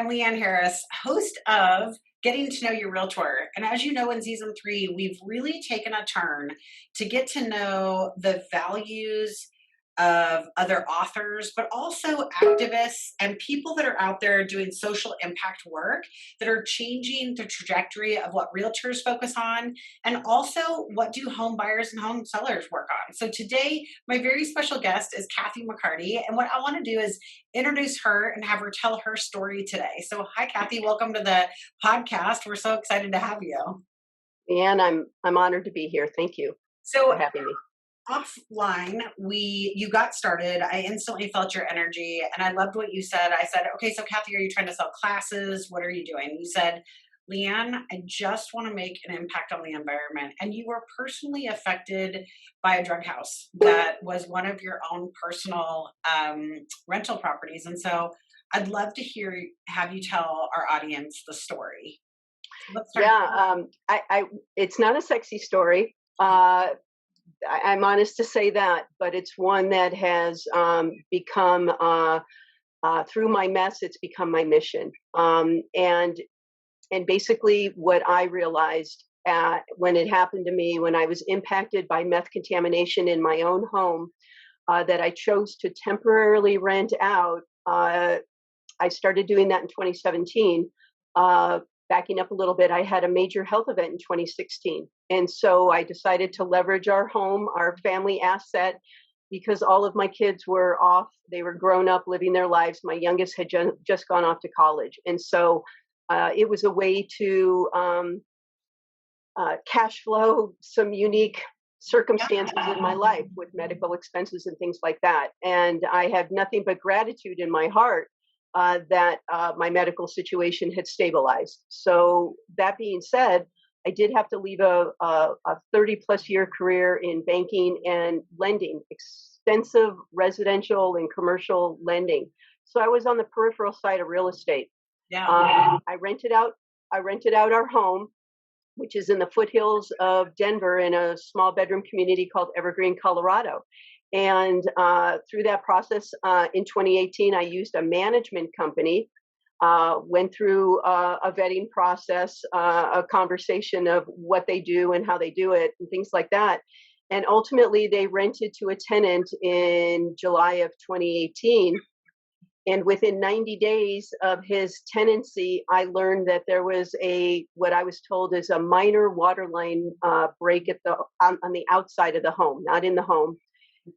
Leanne Harris, host of Getting to Know Your Realtor. And as you know, in season 3, we've really taken a turn to get to know the values of other authors, but also activists and people that are out there doing social impact work that are changing the trajectory of what realtors focus on, and also what do home buyers and home sellers work on. So today, my very special guest is Kathi McCarty, and what I want to do is introduce her and have her tell her story today. So hi, Kathi, welcome to the podcast. We're so excited to have you. And I'm honored to be here. Thank you for having me. Offline, you got started. I instantly felt your energy, and I loved what you said. I said, okay, so Kathi, are you trying to sell classes? What are you doing? You said, Leanne, I just want to make an impact on the environment. And you were personally affected by a drug house that was one of your own personal rental properties. And so I'd love to have you tell our audience the story. It's not a sexy story. I'm honest to say that, but it's one that has become, through my mess, it's become my mission. And basically what I realized when it happened to me, when I was impacted by meth contamination in my own home, that I chose to temporarily rent out. I started doing that in 2017. Backing up a little bit, I had a major health event in 2016. And so I decided to leverage our home, our family asset, because all of my kids were off. They were grown up, living their lives. My youngest had just gone off to college. And so it was a way to cash flow some unique circumstances in my life with medical expenses and things like that. And I had nothing but gratitude in my heart that my medical situation had stabilized. So that being said, I did have to leave a 30-plus year career in banking and lending, extensive residential and commercial lending. So I was on the peripheral side of real estate. I rented out our home, which is in the foothills of Denver in a small bedroom community called Evergreen, Colorado. And through that process, in 2018, I used a management company, went through a vetting process, a conversation of what they do and how they do it and things like that. And ultimately, they rented to a tenant in July of 2018. And within 90 days of his tenancy, I learned that there was what I was told is a minor water line break on the outside of the home, not in the home.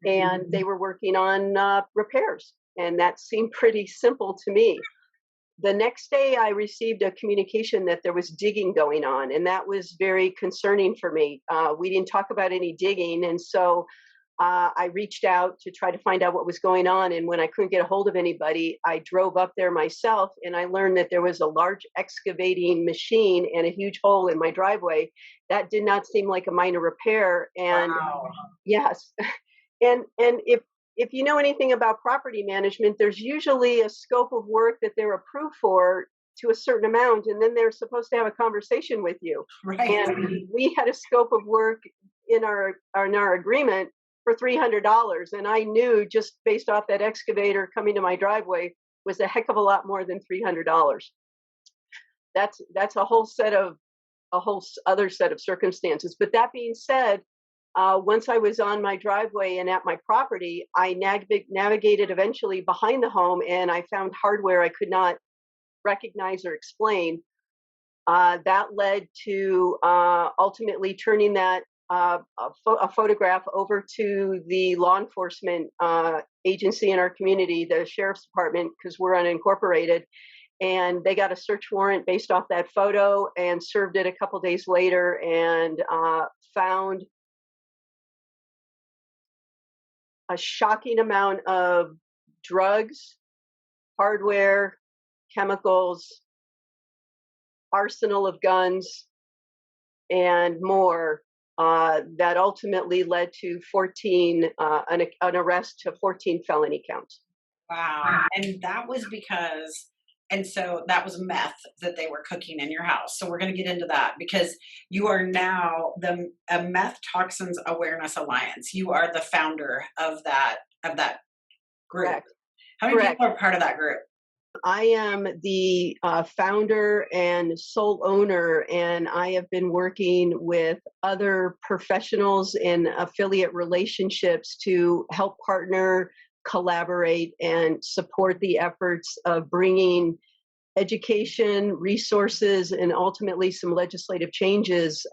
And they were working on repairs. And that seemed pretty simple to me. The next day, I received a communication that there was digging going on. And that was very concerning for me. We didn't talk about any digging. And so I reached out to try to find out what was going on. And when I couldn't get a hold of anybody, I drove up there myself. And I learned that there was a large excavating machine and a huge hole in my driveway. That did not seem like a minor repair. And yes. And if you know anything about property management, there's usually a scope of work that they're approved for to a certain amount, and then they're supposed to have a conversation with you. Right. And we had a scope of work in our agreement for $300, and I knew just based off that excavator coming to my driveway was a heck of a lot more than $300. That's a whole other set of circumstances. But that being said, once I was on my driveway and at my property, I navigated eventually behind the home, and I found hardware I could not recognize or explain. That led to ultimately turning that a photograph over to the law enforcement agency in our community, the sheriff's department, because we're unincorporated. And they got a search warrant based off that photo and served it a couple days later, and found a shocking amount of drugs, hardware, chemicals, arsenal of guns, and more that ultimately led to an arrest to 14 felony counts. Wow. And that was so that was meth that they were cooking in your house. So we're going to get into that because you are now a Meth Toxins Awareness Alliance. You are the founder of that group. Correct. How many people are part of that group? I am the founder and sole owner, and I have been working with other professionals in affiliate relationships to help partner, collaborate, and support the efforts of bringing education, resources, and ultimately some legislative changes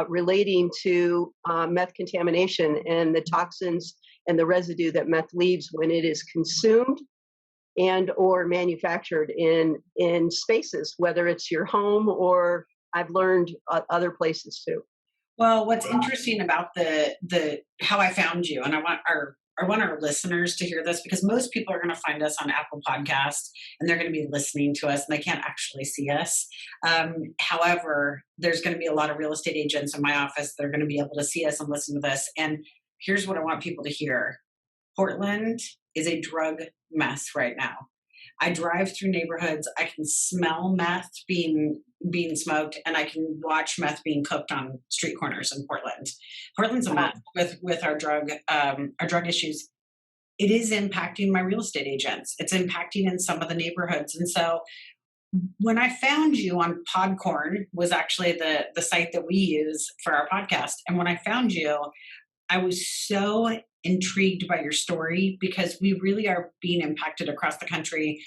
relating to meth contamination and the toxins and the residue that meth leaves when it is consumed and or manufactured in spaces, whether it's your home or I've learned other places too. Well, what's interesting about the how I found you, and I want our listeners to hear this because most people are going to find us on Apple Podcasts and they're going to be listening to us and they can't actually see us. However, there's going to be a lot of real estate agents in my office that are going to be able to see us and listen to this. And here's what I want people to hear: Portland is a drug mess right now. I drive through neighborhoods. I can smell meth being smoked, and I can watch meth being cooked on street corners in Portland. Portland's a mess with our drug issues. It is impacting my real estate agents. It's impacting in some of the neighborhoods, and so when I found you on Podcorn was actually the site that we use for our podcast, and when I found you, I was so intrigued by your story because we really are being impacted across the country.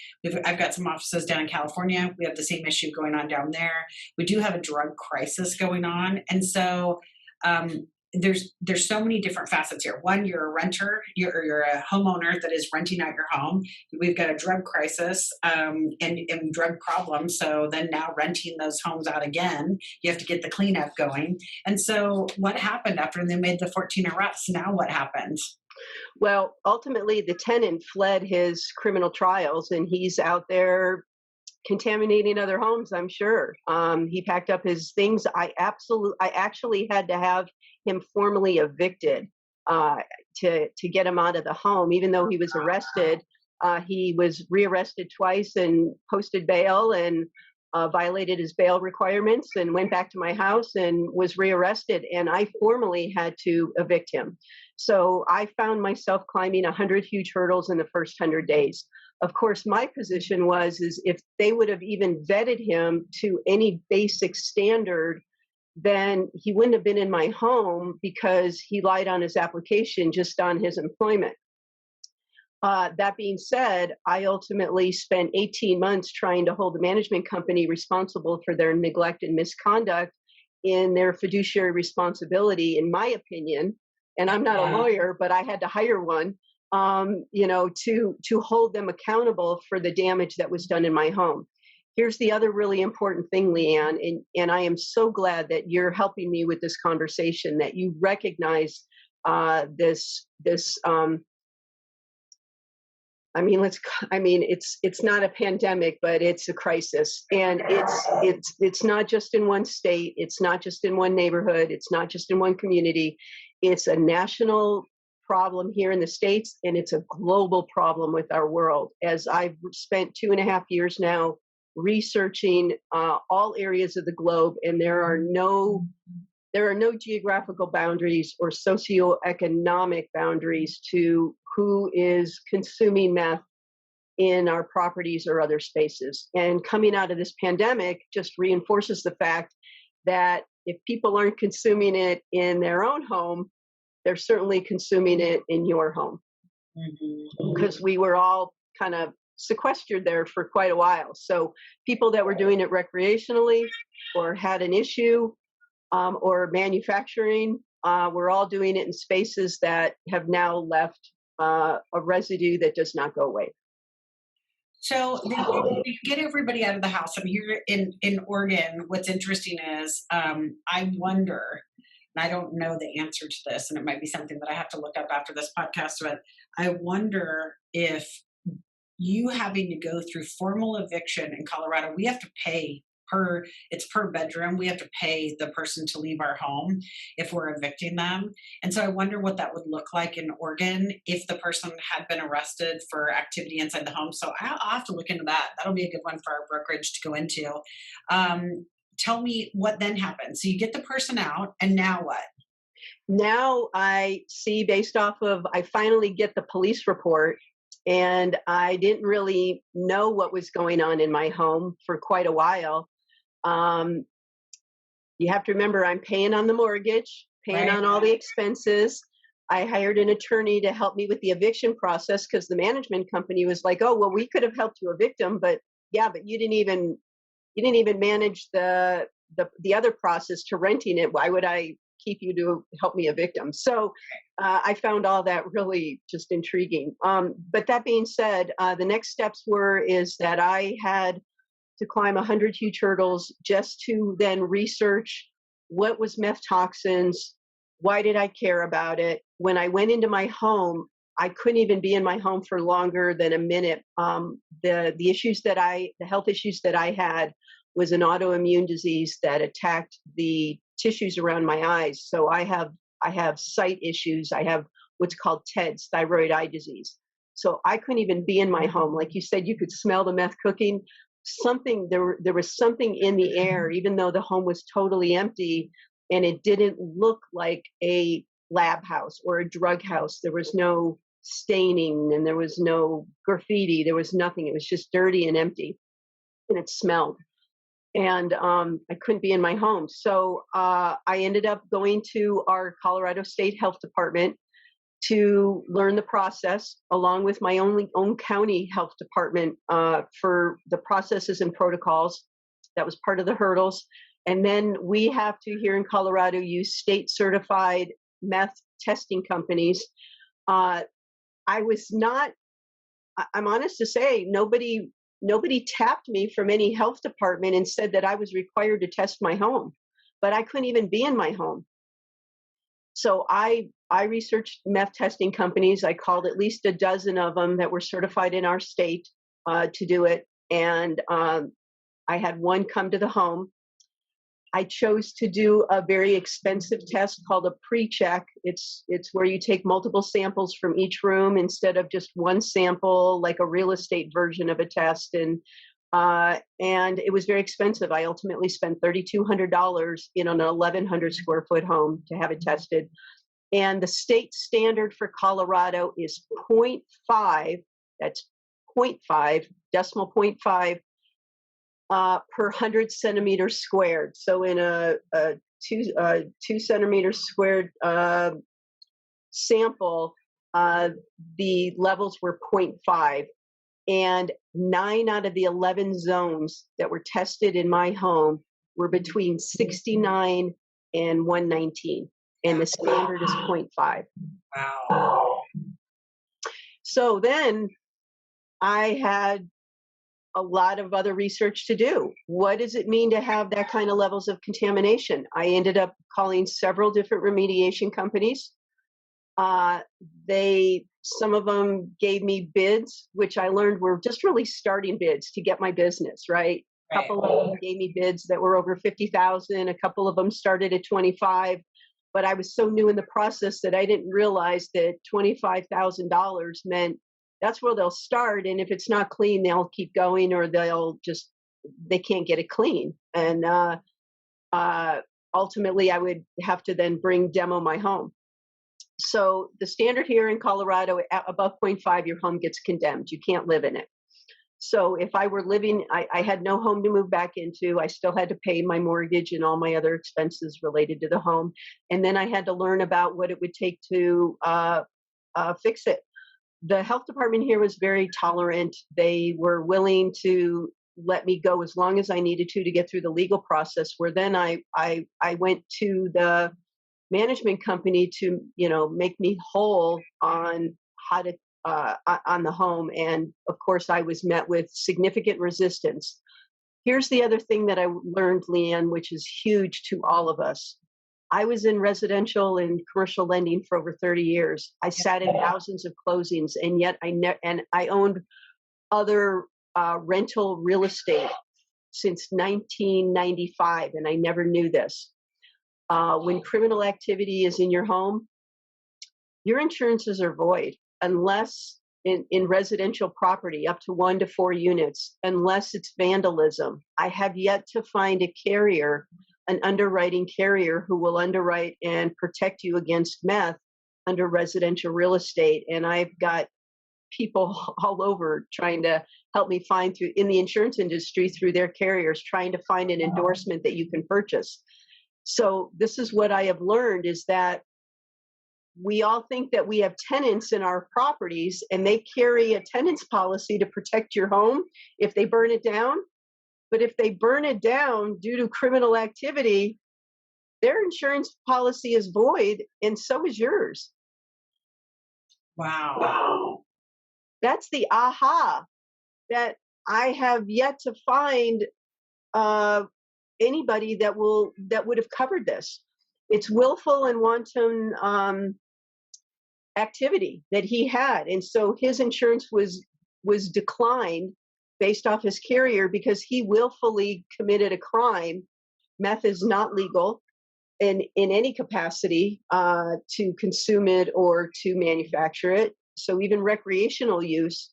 I've got some offices down in California. We have the same issue going on down there. We do have a drug crisis going on. And so there's so many different facets here. One, you're a renter, you're a homeowner that is renting out your home. We've got a drug crisis and drug problems. So then now renting those homes out again, you have to get the cleanup going. And so what happened after they made the 14 arrests? Now what happened? Well, ultimately the tenant fled his criminal trials and he's out there contaminating other homes, I'm sure. He packed up his things. I actually had to have him formally evicted to get him out of the home, even though he was arrested. He was rearrested twice and posted bail and violated his bail requirements and went back to my house and was rearrested. And I formally had to evict him. So I found myself climbing 100 huge hurdles in the first 100 days. Of course, my position is if they would have even vetted him to any basic standard, then he wouldn't have been in my home because he lied on his application just on his employment. That being said, I ultimately spent 18 months trying to hold the management company responsible for their neglect and misconduct in their fiduciary responsibility, in my opinion. And I'm not a lawyer, but I had to hire one, to hold them accountable for the damage that was done in my home. Here's the other really important thing, Leanne, and I am so glad that you're helping me with this conversation, that you recognize this. It's not a pandemic, but it's a crisis, and it's not just in one state, it's not just in one neighborhood, it's not just in one community. It's a national problem here in the States, and it's a global problem with our world. As I've spent 2.5 years now researching all areas of the globe, and there are no geographical boundaries or socioeconomic boundaries to who is consuming meth in our properties or other spaces. And coming out of this pandemic just reinforces the fact that if people aren't consuming it in their own home, they're certainly consuming it in your home. Because we were all kind of sequestered there for quite a while. So people that were doing it recreationally or had an issue or manufacturing, we're all doing it in spaces that have now left a residue that does not go away. So they get everybody out of the house. I mean, here in Oregon, what's interesting is I wonder, and I don't know the answer to this, and it might be something that I have to look up after this podcast, but I wonder if you having to go through formal eviction in Colorado, we have to pay per bedroom. We have to pay the person to leave our home if we're evicting them. And so I wonder what that would look like in Oregon if the person had been arrested for activity inside the home. So I'll have to look into that. That'll be a good one for our brokerage to go into. Tell me what then happens. So you get the person out, and now what? Now I see, based off of, I finally get the police report, and I didn't really know what was going on in my home for quite a while. Um, you have to remember, I'm paying on the mortgage, paying Right. on all the expenses. I hired an attorney to help me with the eviction process because the management company was like, "Oh, well, we could have helped you evict them, but yeah, but you didn't even manage the other process to renting it. Why would I keep you to help me evict them?" So I found all that really just intriguing. But that being said, the next steps is that I had to climb 100 huge hurdles just to then research what was meth toxins, why did I care about it. When I went into my home, I couldn't even be in my home for longer than a minute. The health issues that I had was an autoimmune disease that attacked the tissues around my eyes. So I have sight issues. I have what's called TEDS, thyroid eye disease. So I couldn't even be in my home. Like you said, you could smell the meth cooking. There was something in the air, even though the home was totally empty, and it didn't look like a lab house or a drug house. There was no staining and there was no graffiti. There was nothing. It was just dirty and empty, and it smelled. And I couldn't be in my home. So I ended up going to our Colorado State Health Department to learn the process, along with my own county health department, for the processes and protocols. That was part of the hurdles. And then we have to, here in Colorado, use state certified meth testing companies. I was not, I'm honest to say, nobody tapped me from any health department and said that I was required to test my home, but I couldn't even be in my home. So I researched meth testing companies. I called at least a dozen of them that were certified in our state to do it. And I had one come to the home. I chose to do a very expensive test called a pre-check. It's where you take multiple samples from each room instead of just one sample, like a real estate version of a test. And it was very expensive. I ultimately spent $3,200 in an 1,100 square foot home to have it tested. And the state standard for Colorado is 0.5. That's 0.5, decimal 0.5 per 100 centimeters squared. So in a 2 centimeters squared sample, the levels were 0.5. And 9 out of the 11 zones that were tested in my home were between 69 and 119. And the standard is 0.5. Wow. So then I had a lot of other research to do. What does it mean to have that kind of levels of contamination? I ended up calling several different remediation companies. Some of them gave me bids, which I learned were just really starting bids to get my business, right? A couple of them gave me bids that were over 50,000. A couple of them started at 25, but I was so new in the process that I didn't realize that $25,000 meant that's where they'll start. And if it's not clean, they'll keep going, or they can't get it clean. And ultimately I would have to then demo my home. So the standard here in Colorado, above 0.5, your home gets condemned. You can't live in it. So if I were living, I had no home to move back into. I still had to pay my mortgage and all my other expenses related to the home. And then I had to learn about what it would take to fix it. The health department here was very tolerant. They were willing to let me go as long as I needed to get through the legal process, where then I went to the management company to, make me whole on how to, on the home. And of course I was met with significant resistance. Here's the other thing that I learned, Leanne, which is huge to all of us. I was in residential and commercial lending for over 30 years. I sat in thousands of closings, and yet I owned other rental real estate since 1995, and I never knew this. When criminal activity is in your home, your insurances are void unless in residential property up to 1 to 4 units, unless it's vandalism. I have yet to find a carrier, an underwriting carrier, who will underwrite and protect you against meth under residential real estate. And I've got people all over trying to help me find through in the insurance industry through their carriers, trying to find an endorsement that you can purchase. So this is what I have learned is that we all think that we have tenants in our properties and they carry a tenant's policy to protect your home if they burn it down. But if they burn it down due to criminal activity, their insurance policy is void and so is yours. Wow. That's the aha that I have yet to find anybody that would have covered this. It's willful and wanton activity that he had, and so his insurance was declined based off his carrier because he willfully committed a crime. Meth is not legal in any capacity to consume it or to manufacture it. So even recreational use,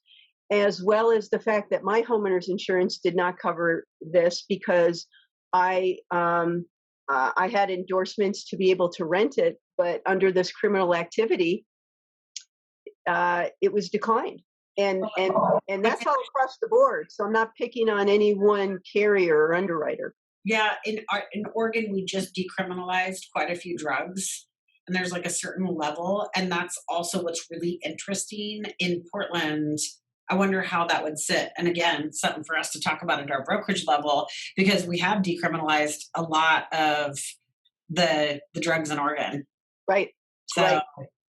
as well as the fact that my homeowner's insurance did not cover this because I had endorsements to be able to rent it, but under this criminal activity, it was declined. And that's all across the board. So I'm not picking on any one carrier or underwriter. Yeah, in Oregon, we just decriminalized quite a few drugs, and there's like a certain level, and that's also what's really interesting in Portland. I wonder how that would sit. And again, something for us to talk about at our brokerage level because we have decriminalized a lot of the drugs in Oregon. Right. So. Right.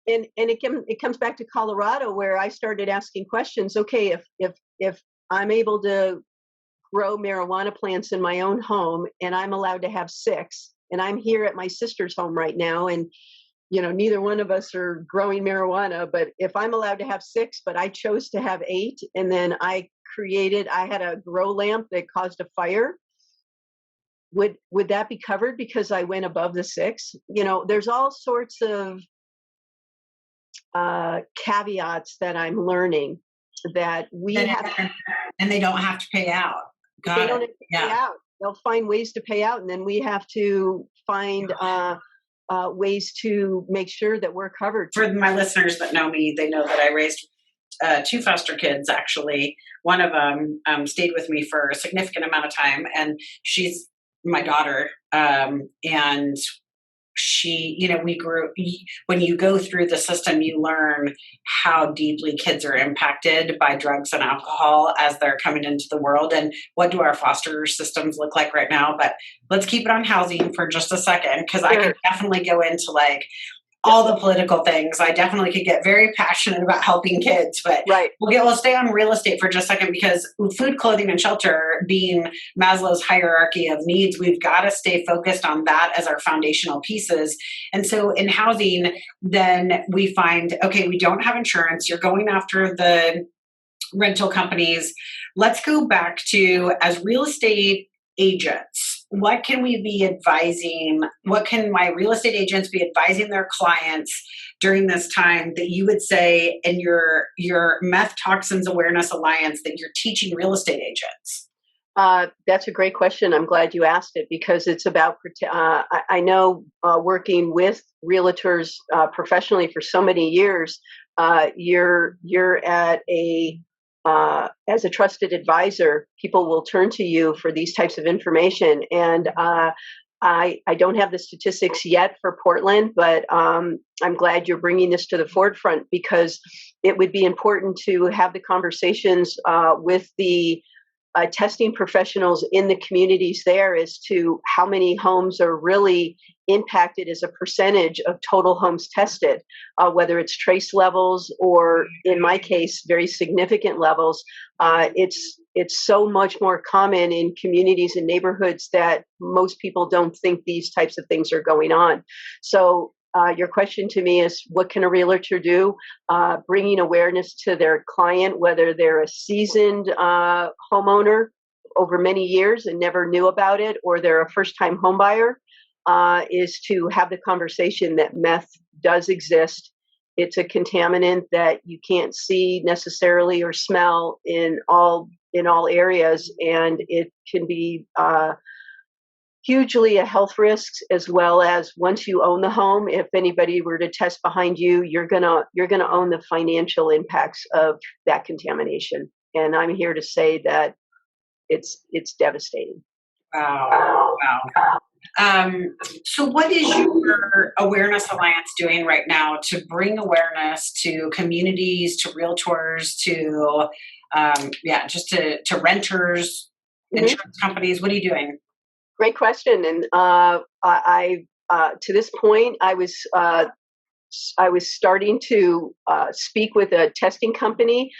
And it comes back to Colorado where I started asking questions. Okay, if I'm able to grow marijuana plants in my own home and I'm allowed to have 6, and I'm here at my sister's home right now, and neither one of us are growing marijuana, but if I'm allowed to have 6, but I chose to have 8, and then I had a grow lamp that caused a fire, would that be covered because I went above the 6? There's all sorts of caveats that I'm learning that we have, and they don't have to pay out. They don't have to pay out. They'll find ways to pay out, and then we have to find ways to make sure that we're covered. For my listeners that know me, they know that I raised 2 foster kids, actually. One of them stayed with me for a significant amount of time, and she's my daughter. And she, we grew, when you go through the system, you learn how deeply kids are impacted by drugs and alcohol as they're coming into the world. And what do our foster systems look like right now? But let's keep it on housing for just a second, because I could definitely go into like all the political things. I definitely could get very passionate about helping kids, but we'll stay on real estate for just a second, because food, clothing, and shelter being Maslow's hierarchy of needs, we've got to stay focused on that as our foundational pieces. And so in housing, then we find, okay, we don't have insurance. You're going after the rental companies. Let's go back to, as real estate agents, what can we be advising? What can my real estate agents be advising their clients during this time that you would say in your Meth Toxins Awareness Alliance that you're teaching real estate agents? That's a great question. I'm glad you asked it, because it's about, I know working with realtors professionally for so many years, you're at as a trusted advisor, people will turn to you for these types of information. And I don't have the statistics yet for Portland, but I'm glad you're bringing this to the forefront, because it would be important to have the conversations with the testing professionals in the communities there as to how many homes are really impacted as a percentage of total homes tested, whether it's trace levels or, in my case, very significant levels. It's so much more common in communities and neighborhoods that most people don't think these types of things are going on. So your question to me is, what can a realtor do? Bringing awareness to their client, whether they're a seasoned homeowner over many years and never knew about it, or they're a first-time homebuyer, is to have the conversation that meth does exist. It's a contaminant that you can't see necessarily or smell in all areas, and it can be hugely a health risk, as well as once you own the home, if anybody were to test behind you, you're gonna own the financial impacts of that contamination. And I'm here to say that it's devastating. Wow. Wow. So, what is your Awareness Alliance doing right now to bring awareness to communities, to realtors, to yeah, just to renters, Mhm. insurance companies? What are you doing? Great question. And to this point, I was starting to speak with a testing company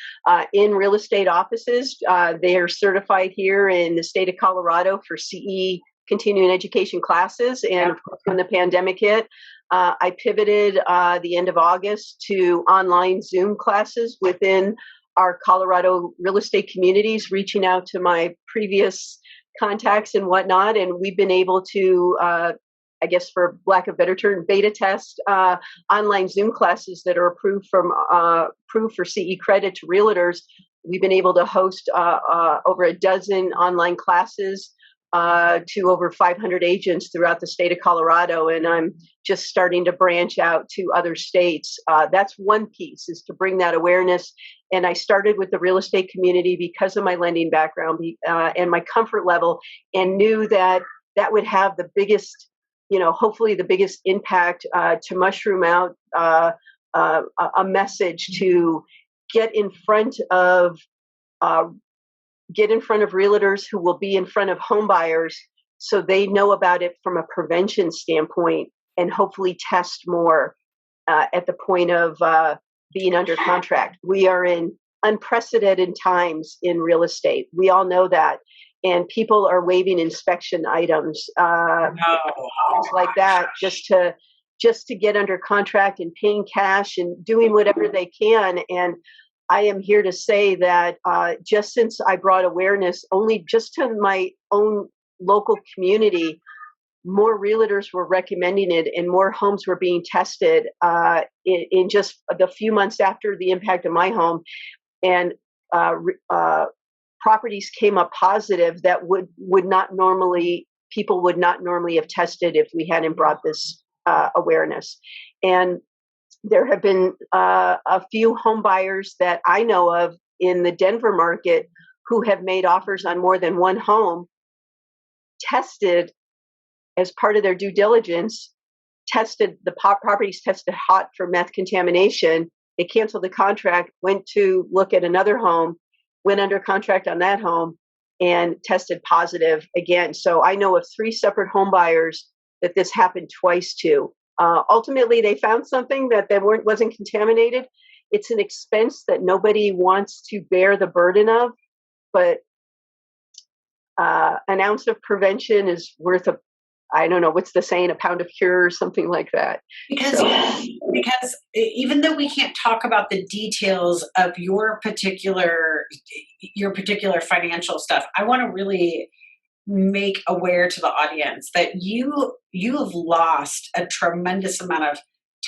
in real estate offices. They are certified here in the state of Colorado for CE continuing education classes. And Yep. of course, when the pandemic hit, I pivoted the end of August to online Zoom classes within our Colorado real estate communities, reaching out to my previous contacts and whatnot. And we've been able to, I guess, for lack of better term, beta test online Zoom classes that are approved for CE credit to realtors. We've been able to host over a dozen online classes to over 500 agents throughout the state of Colorado, and I'm just starting to branch out to other states. That's one piece, is to bring that awareness. And I started with the real estate community because of my lending background and my comfort level, and knew that that would have the biggest, hopefully the biggest impact to mushroom out a message to get in front of uh, realtors who will be in front of home buyers, so they know about it from a prevention standpoint, and hopefully test more at the point of being under contract. We are in unprecedented times in real estate. We all know that. And people are waiving inspection items, things like that, just to get under contract, and paying cash and doing whatever they can. And I am here to say that just since I brought awareness only just to my own local community, more realtors were recommending it, and more homes were being tested in just the few months after the impact of my home. And properties came up positive that would not normally, people would not normally have tested if we hadn't brought this awareness. And there have been a few home buyers that I know of in the Denver market who have made offers on more than one home, tested as part of their due diligence, tested the properties, tested hot for meth contamination. They canceled the contract, went to look at another home, went under contract on that home, and tested positive again. So I know of 3 separate home buyers that this happened twice to. Ultimately, they found something that wasn't contaminated. It's an expense that nobody wants to bear the burden of, but an ounce of prevention is worth I don't know, what's the saying, a pound of cure or something like that. Because So, even though we can't talk about the details of your particular financial stuff, I want to really make aware to the audience that you have lost a tremendous amount of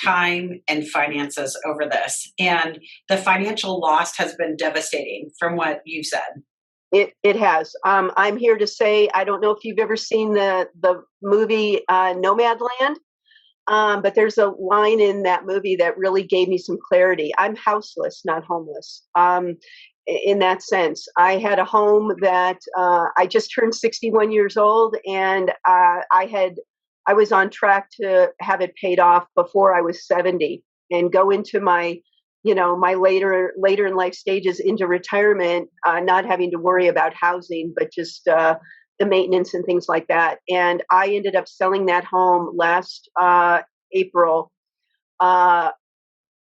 time and finances over this, and the financial loss has been devastating from what you've said. it has. I'm here to say, I don't know if you've ever seen the movie Nomadland. But there's a line in that movie that really gave me some clarity. I'm houseless, not homeless. In that sense, I had a home that I just turned 61 years old, and I was on track to have it paid off before I was 70, and go into my, my later in life stages into retirement, not having to worry about housing, but just the maintenance and things like that. And I ended up selling that home last April. Uh,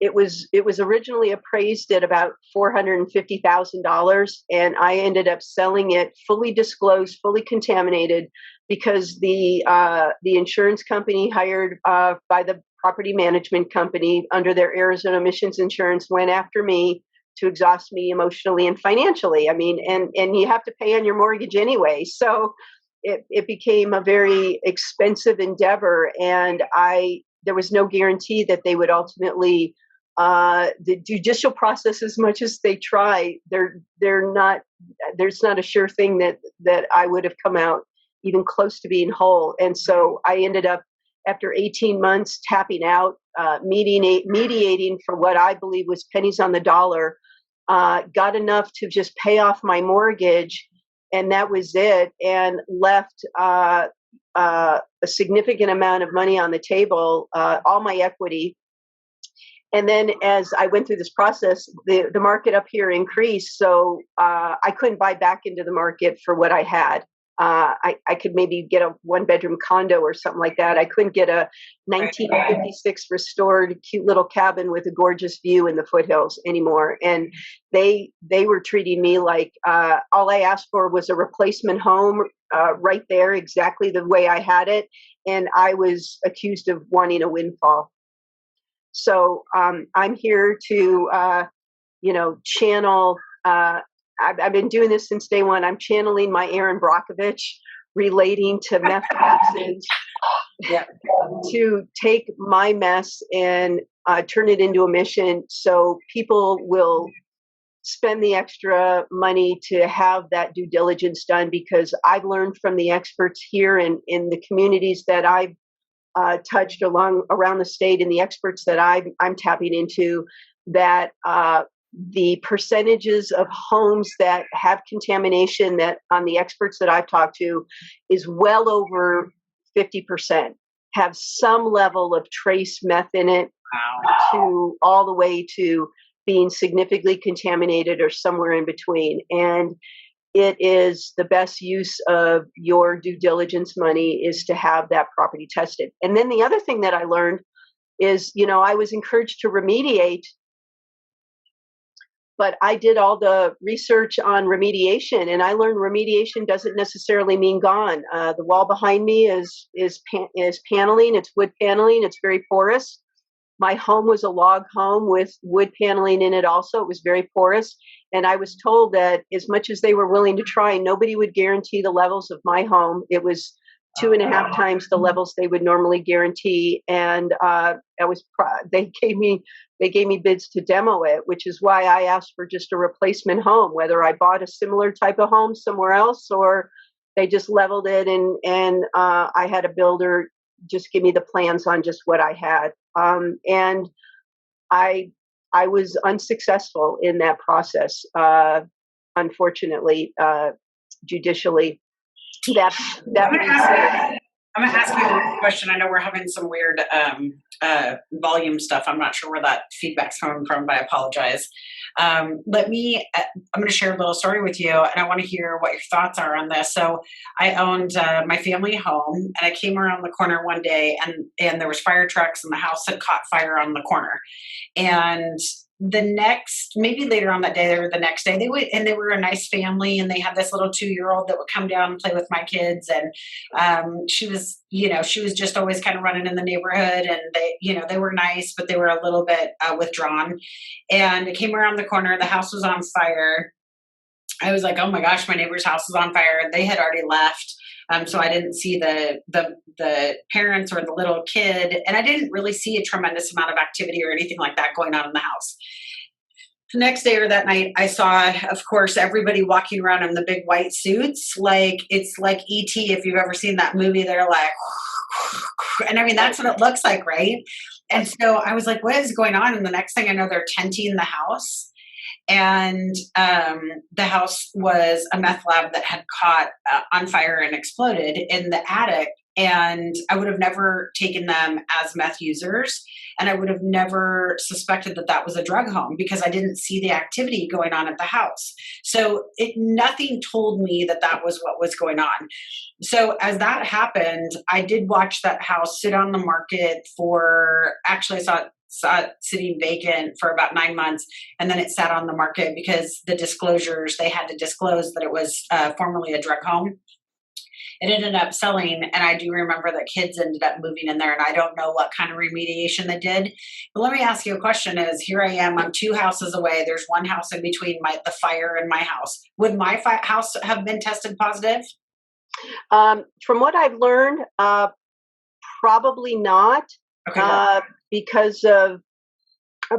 it was originally appraised at about $450,000, and I ended up selling it fully disclosed, fully contaminated, because the insurance company hired by the property management company under their Arizona emissions insurance went after me to exhaust me emotionally and financially. I mean, and you have to pay on your mortgage anyway, so it became a very expensive endeavor, and there was no guarantee that they would ultimately the judicial process, as much as they try, they're not, there's not a sure thing that I would have come out even close to being whole. And so I ended up, after 18 months, tapping out, mediating for what I believe was pennies on the dollar, got enough to just pay off my mortgage, and that was it, and left a significant amount of money on the table, all my equity. And then as I went through this process, the market up here increased. So I couldn't buy back into the market for what I had. I could maybe get a 1-bedroom condo or something like that. I couldn't get a 1956 restored cute little cabin with a gorgeous view in the foothills anymore. And they were treating me like all I asked for was a replacement home right there, exactly the way I had it. And I was accused of wanting a windfall. So I'm here to, channel. I've been doing this since day one. I'm channeling my Aaron Brockovich, relating to Meth Toxins, to take my mess and turn it into a mission, so people will spend the extra money to have that due diligence done. Because I've learned from the experts here in the communities that I've touched around the state, and the experts that I'm tapping into, that the percentages of homes that have contamination, that on the experts that I've talked to, is well over 50%, have some level of trace meth in it. Wow. To all the way to being significantly contaminated or somewhere in between. And it is the best use of your due diligence money is to have that property tested. And then the other thing that I learned is, I was encouraged to remediate, but I did all the research on remediation, and I learned remediation doesn't necessarily mean gone. The wall behind me is paneling. It's wood paneling. It's very porous. My home was a log home with wood paneling in it also. It was very porous. And I was told that as much as they were willing to try, nobody would guarantee the levels of my home. It was 2.5 times the levels they would normally guarantee. And they gave me bids to demo it, which is why I asked for just a replacement home, whether I bought a similar type of home somewhere else or they just leveled it and I had a builder just give me the plans on just what I had. And I was unsuccessful in that process, unfortunately, judicially. That I'm going to ask you a question. I know we're having some weird volume stuff. I'm not sure where that feedback's coming from, but I apologize. I'm going to share a little story with you, and I want to hear what your thoughts are on this. So I owned my family home, and I came around the corner one day, and there was fire trucks, and the house had caught fire on the corner. And maybe later on that day, or the next day, they were a nice family, and they had this little 2-year-old that would come down and play with my kids. And she was just always kind of running in the neighborhood, and they were nice, but they were a little bit withdrawn. And it came around the corner, the house was on fire. I was like, oh my gosh, my neighbor's house is on fire. They had already left. So I didn't see the parents or the little kid, and I didn't really see a tremendous amount of activity or anything like that going on in the house. The next day or that night, I saw, of course, everybody walking around in the big white suits. It's like E.T. if you've ever seen that movie. They're like, and I mean, that's what it looks like, right? And so I was like, what is going on? And the next thing I know, they're tenting the house. And the house was a meth lab that had caught on fire and exploded in the attic. And I would have never taken them as meth users. And I would have never suspected that that was a drug home because I didn't see the activity going on at the house. So nothing told me that that was what was going on. So as that happened, I did watch that house sit on the market actually I saw it sitting vacant for about 9 months, and then it sat on the market because the disclosures, they had to disclose that it was formerly a drug home. It ended up selling, and I do remember that kids ended up moving in there, and I don't know what kind of remediation they did. But let me ask you a question is, here I am, I'm 2 houses away. There's one house in between the fire and my house. Would my house have been tested positive? From what I've learned, probably not. Okay. Because of,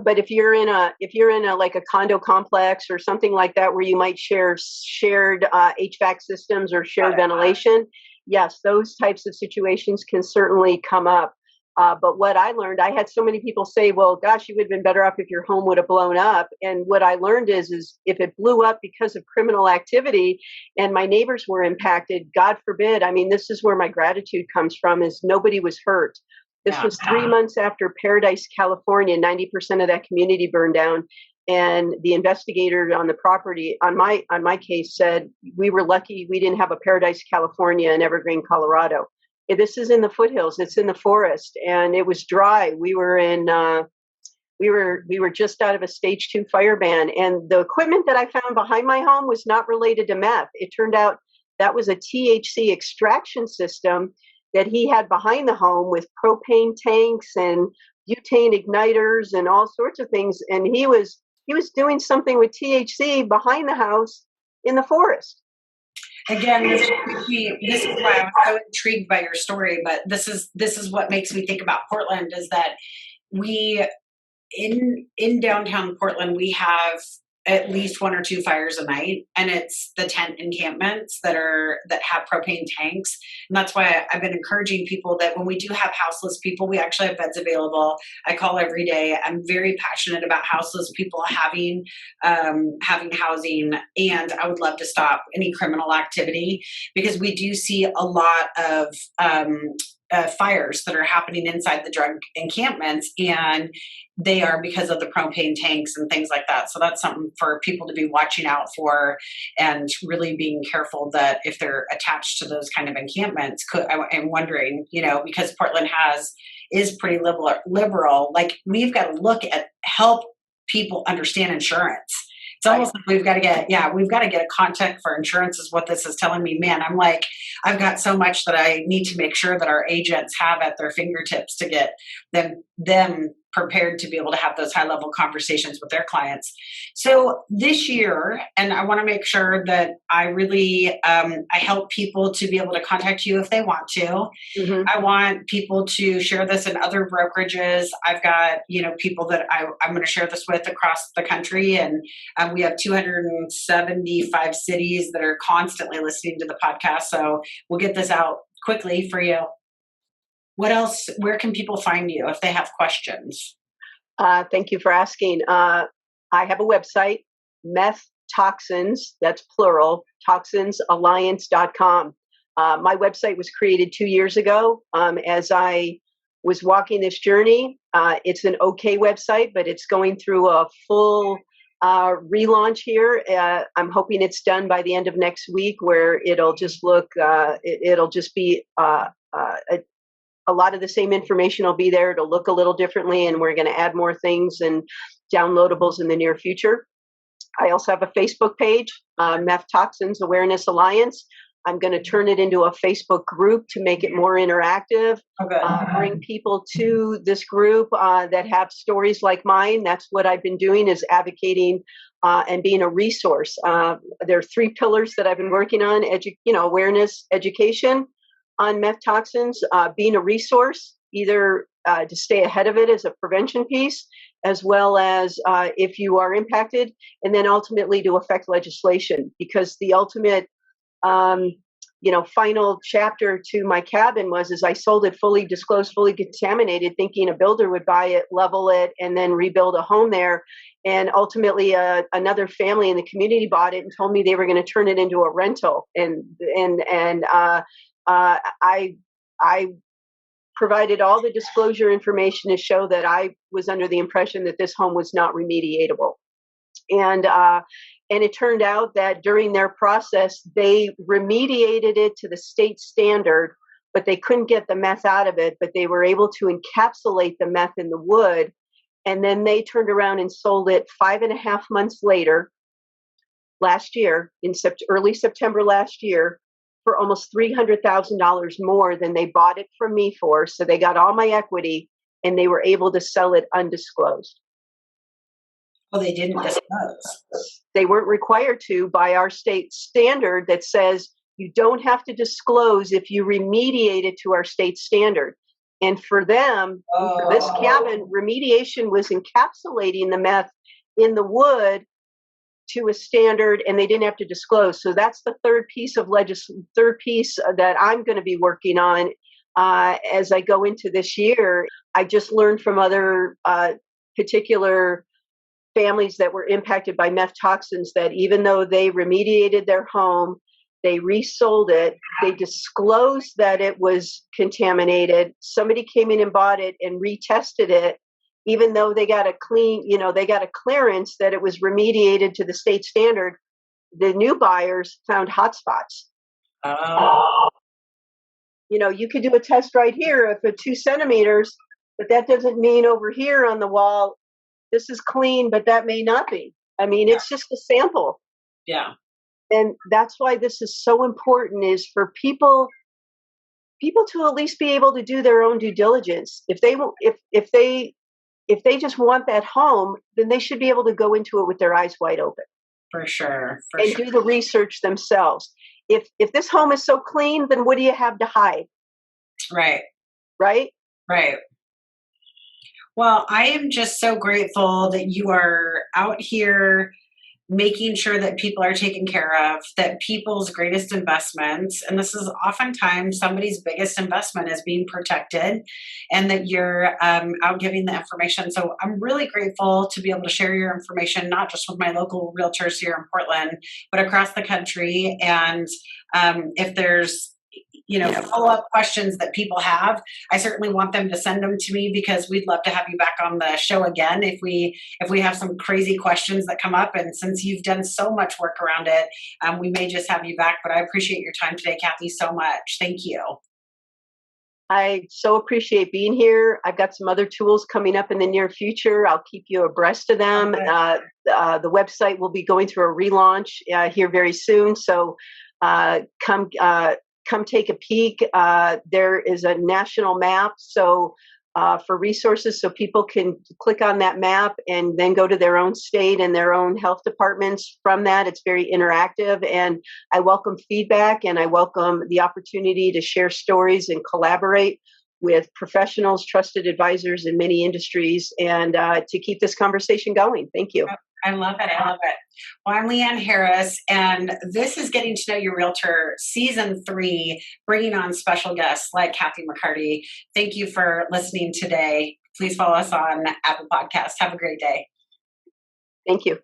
but if you're in a like a condo complex or something like that where you might share shared HVAC systems or shared ventilation, yes, those types of situations can certainly come up. But what I learned, I had so many people say, well, gosh, you would have been better off if your home would have blown up. And what I learned is if it blew up because of criminal activity and my neighbors were impacted, God forbid. I mean, this is where my gratitude comes from, is nobody was hurt. This Yeah. was 3 months after Paradise, California. 90% of that community burned down. And the investigator on the property on my case said we were lucky we didn't have a Paradise, California in Evergreen, Colorado. This is in the foothills. It's in the forest, and it was dry. We were in. We were just out of a stage 2 fire ban, and the equipment that I found behind my home was not related to meth. It turned out that was a THC extraction system that he had behind the home with propane tanks and butane igniters and all sorts of things. And he was doing something with THC behind the house in the forest. Again, this is why I was so intrigued by your story. But this is what makes me think about Portland, is that we in downtown Portland we have at least 1 or 2 fires a night, and it's the tent encampments that have propane tanks. And that's why I've been encouraging people that when we do have houseless people, we actually have beds available. I call every day. I'm very passionate about houseless people having housing, and I would love to stop any criminal activity, because we do see a lot of fires that are happening inside the drug encampments, and they are because of the propane tanks and things like that. So that's something for people to be watching out for, and really being careful that if they're attached to those kind of encampments. I'm wondering, because Portland is pretty liberal, like we've got to look at help people understand insurance. It's almost like we've got to get a contact for insurance is what this is telling me. Man, I'm like, I've got so much that I need to make sure that our agents have at their fingertips to get them prepared to be able to have those high level conversations with their clients. So this year, and I want to make sure that I really, I help people to be able to contact you if they want to. Mm-hmm. I want people to share this in other brokerages. I've got, people that I'm going to share this with across the country. And we have 275 cities that are constantly listening to the podcast. So we'll get this out quickly for you. What else? Where can people find you if they have questions? Thank you for asking. I have a website, Meth Toxins, that's plural, toxinsalliance.com. My website was created 2 years ago as I was walking this journey. It's an okay website, but it's going through a full relaunch here. I'm hoping it's done by the end of next week, where it'll just look, it'll just be a lot of the same information will be there. It'll look a little differently, and we're going to add more things and downloadables in the near future. I also have a Facebook page, Meth Toxins Awareness Alliance. I'm going to turn it into a Facebook group to make it more interactive, bring people to this group that have stories like mine. That's what I've been doing, is advocating and being a resource. There are 3 pillars that I've been working on, awareness, education on meth toxins, being a resource, either to stay ahead of it as a prevention piece, as well as if you are impacted, and then ultimately to affect legislation, because the ultimate final chapter to my cabin was I sold it fully disclosed, fully contaminated, thinking a builder would buy it, level it, and then rebuild a home there. And ultimately, another family in the community bought it and told me they were going to turn it into a rental. I provided all the disclosure information to show that I was under the impression that this home was not remediatable. And it turned out that during their process, they remediated it to the state standard, but they couldn't get the meth out of it, but they were able to encapsulate the meth in the wood. And then they turned around and sold it 5.5 months later, last year, in early September last year, for almost $300,000 more than they bought it from me for. So they got all my equity, and they were able to sell it undisclosed. Well, they didn't disclose. They weren't required to by our state standard that says you don't have to disclose if you remediate it to our state standard. And for them, for this cabin, remediation was encapsulating the meth in the wood to a standard, and they didn't have to disclose. So that's the third piece that I'm going to be working on as I go into this year. I just learned from other particular families that were impacted by meth toxins that even though they remediated their home, they resold it, they disclosed that it was contaminated. Somebody came in and bought it and retested it, even though they got a clearance that it was remediated to the state standard. The new buyers found hotspots. You could do a test right here for 2 centimeters, but that doesn't mean over here on the wall, this is clean, but that may not be. I mean, it's just a sample. Yeah. And that's why this is so important, is for people to at least be able to do their own due diligence. If they just want that home, then they should be able to go into it with their eyes wide open. For sure. And do the research themselves. If this home is so clean, then what do you have to hide? Right. Right? Right. Well, I am just so grateful that you are out here making sure that people are taken care of, that people's greatest investments, and this is oftentimes somebody's biggest investment, is being protected, and that you're out giving the information. So I'm really grateful to be able to share your information, not just with my local realtors here in Portland, but across the country. And if there's follow-up questions that people have, I certainly want them to send them to me, because we'd love to have you back on the show again if we have some crazy questions that come up. And since you've done so much work around it, we may just have you back. But I appreciate your time today, Kathi, so much. Thank you. I so appreciate being here. I've got some other tools coming up in the near future. I'll keep you abreast of them. Okay. The website will be going through a relaunch here very soon. So come take a peek. There is a national map, so for resources, so people can click on that map and then go to their own state and their own health departments. From that, it's very interactive, and I welcome feedback, and I welcome the opportunity to share stories and collaborate with professionals, trusted advisors in many industries, and to keep this conversation going. Thank you. I love it. I love it. Well, I'm Leanne Harris, and this is Getting to Know Your Realtor Season 3, bringing on special guests like Kathi McCarty. Thank you for listening today. Please follow us on Apple Podcasts. Have a great day. Thank you.